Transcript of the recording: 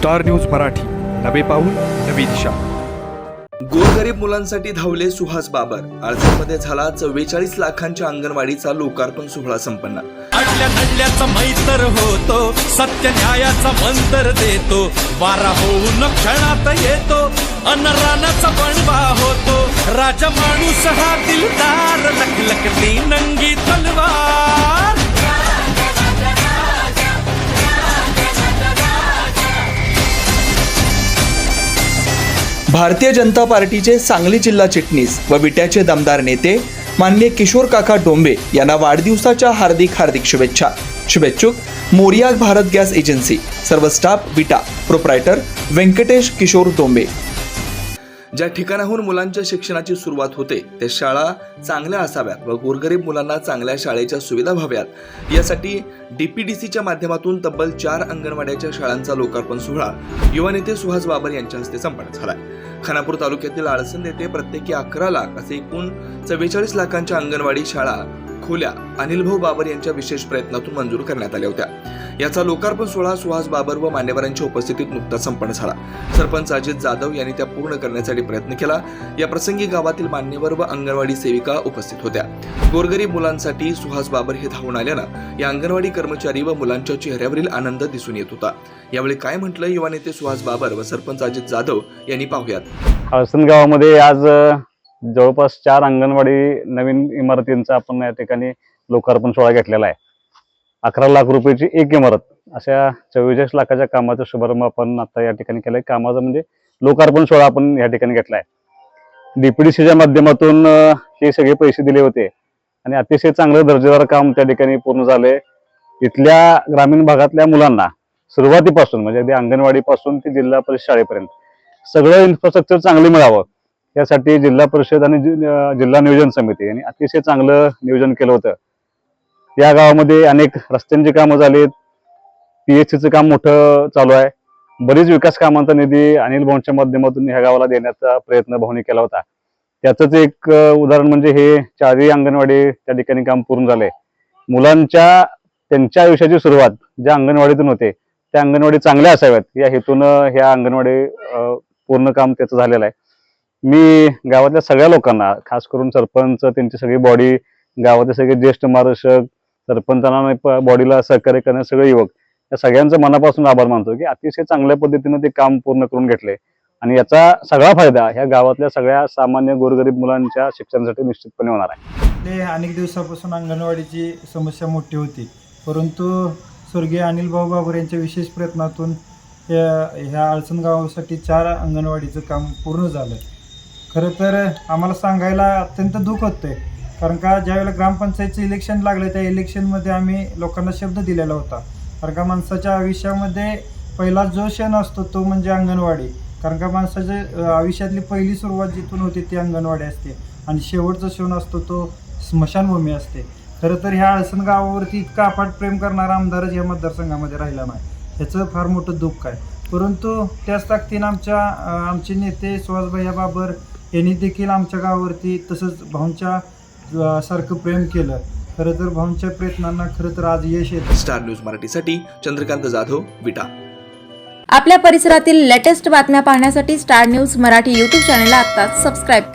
Star news Marathi, नवे पाऊल नवी दिशा। गोरगरीब मुलांसाठी धावले सुहास बाबर। आळसामध्ये झाला 44 लाखांच्या अंगणवाडीचा लोकार्पण सोहळा संपन्न। अडल्या नडल्याचा मैत्र होतो, सत्य न्यायाचा मंत्र देतो, वारा होऊन क्षणात येतो, अनरानाचा बनवा होतो, राजा माणूस हा दिलदार, लखलखती नंगी तलवार। भारतीय जनता पार्टीचे सांगली जिल्हा चिटणीस व विट्याचे दमदार नेते माननीय किशोर काका डोंबे यांना वाढदिवसाच्या हार्दिक शुभेच्छा। शुभेच्छुक मोरिया भारत गॅस एजन्सी, सर्व स्टाफ विटा, प्रोप्रायटर व्यंकटेश किशोर डोंबे। ज्या ठिकाणाहून मुलांच्या शिक्षणाची सुरुवात होते त्या शाळा चांगल्या असाव्यात व गोरगरीब मुलांना चांगल्या शाळेच्या सुविधा व्हाव्यात यासाठी डीपीडीसीच्या माध्यमातून तब्बल 4 अंगणवाड्याच्या शाळांचा लोकार्पण सोहळा युवा नेते सुहास बाबर यांच्या हस्ते संपन्न झाला। खानापूर तालुक्यातील आळसन येथे प्रत्येकी 11 लाख असे एकूण 44 लाखांच्या अंगणवाडी शाळा खोल्या अनिलभाऊ बाबर यांच्या विशेष प्रयत्नातून मंजूर करण्यात आल्या होत्या। याचा लोकार्पण सोहळा सुहास बाबर व मान्यवरांच्या उपस्थितीत नुकताच संपन्न झाला। सरपंच अजित जाधव यांनी त्या पूर्ण करण्यासाठी प्रयत्न केला। या प्रसंगी गावातील मान्यवर व अंगणवाडी सेविका उपस्थित होत्या। गोरगरीब मुलांसाठी सुहास बाबर हे धावून आल्यानं या अंगणवाडी कर्मचारी व मुलांच्या चेहऱ्यावरील आनंद दिसून येत होता। यावेळी काय म्हटलं युवा नेते सुहास बाबर व सरपंच अजित जाधव यांनी पाहूयात। आळसन गावामध्ये आज जवळपास 4 अंगणवाडी नवीन इमारतींचा आपण या ठिकाणी लोकार्पण सोहळा घेतलेला आहे। 11 लाख रुपयाची एक इमारत, अशा 44 लाखाच्या कामाचा शुभारंभ आपण आता या ठिकाणी केलाय। कामाचा म्हणजे लोकार्पण सोहळा आपण या ठिकाणी घेतलाय। डीपीडीसीच्या माध्यमातून हे सगळे पैसे दिले होते आणि अतिशय चांगलं दर्जेदार काम त्या ठिकाणी पूर्ण झाले। इथल्या ग्रामीण भागातल्या मुलांना सुरुवातीपासून म्हणजे अगदी अंगणवाडीपासून ते जिल्हा परिषद शाळेपर्यंत सगळं इन्फ्रास्ट्रक्चर चांगलं मिळावं यासाठी जिल्हा परिषद आणि जिल्हा नियोजन समिती यांनी अतिशय चांगलं नियोजन केलं होतं। या गावामध्ये अनेक रस्त्यांची कामं झालीत, पीएचसीचं काम मोठं चालू आहे। बरीच विकास कामांचा निधी अनिल भाऊंच्या माध्यमातून ह्या गावाला देण्याचा प्रयत्न भाऊंनी केला होता। त्याचंच एक उदाहरण म्हणजे हे 4ही अंगणवाडी त्या ठिकाणी काम पूर्ण झाले। मुलांच्या त्यांच्या आयुष्याची सुरुवात ज्या अंगणवाडीतून होते त्या अंगणवाडी चांगल्या असाव्यात या हेतून ह्या अंगणवाडी पूर्ण काम त्याचं झालेलं आहे। मी गावातल्या सगळ्या लोकांना, खास करून सरपंच, त्यांची सगळी बॉडी, गावातले सगळे ज्येष्ठ मार्गदर्शक, सरपंचांना बॉडीला सहकार्य करणारे सगळे युवक, या सगळ्यांचं मनापासून आभार मानतो की अतिशय चांगल्या पद्धतीने ते काम पूर्ण करून घेतले आणि याचा सगळा फायदा ह्या गावातल्या सगळ्या सामान्य गोरगरीब मुलांच्या शिक्षणासाठी निश्चितपणे होणार आहे। अनेक दिवसापासून अंगणवाडीची समस्या मोठी होती, परंतु स्वर्गीय अनिलभाऊ बाबर यांच्या विशेष प्रयत्नातून ह्या आळसन गावासाठी 4 अंगणवाडीचं काम पूर्ण झालं। खरं तर आम्हाला सांगायला अत्यंत दुःख होतंय, कारण का ज्यावेळेला ग्रामपंचायतचं इलेक्शन लागलं त्या इलेक्शनमध्ये आम्ही लोकांना शब्द दिलेला होता। कारण का माणसाच्या आयुष्यामध्ये पहिला जो क्षण असतो तो म्हणजे अंगणवाडी, कारण का माणसाच्या आयुष्यातली पहिली सुरुवात जिथून होते ती अंगणवाडी असते आणि शेवटचा क्षण असतो तो स्मशानभूमी असते। खरं तर ह्या आळसन गावावरती इतका अफाट प्रेम करणारा आमदारच या मतदारसंघामध्ये राहिला नाही, ह्याचं फार मोठं दुःख आहे। परंतु त्याच ताकदीनं आमचे नेते सुहासभैया बाबर यांनी देखील आमच्या गावावरती तसंच भाऊंच्या सारखं प्रेम केलं। खरं तर भाऊंच्या प्रयत्नांना खरं तर आज यश येतं। स्टार न्यूज मराठीसाठी चंद्रकांत जाधव, विटा। आपल्या परिसरातील लेटेस्ट बातम्या पाहण्यासाठी स्टार न्यूज मराठी YouTube चॅनलला आत्ताच सबस्क्राईब करा।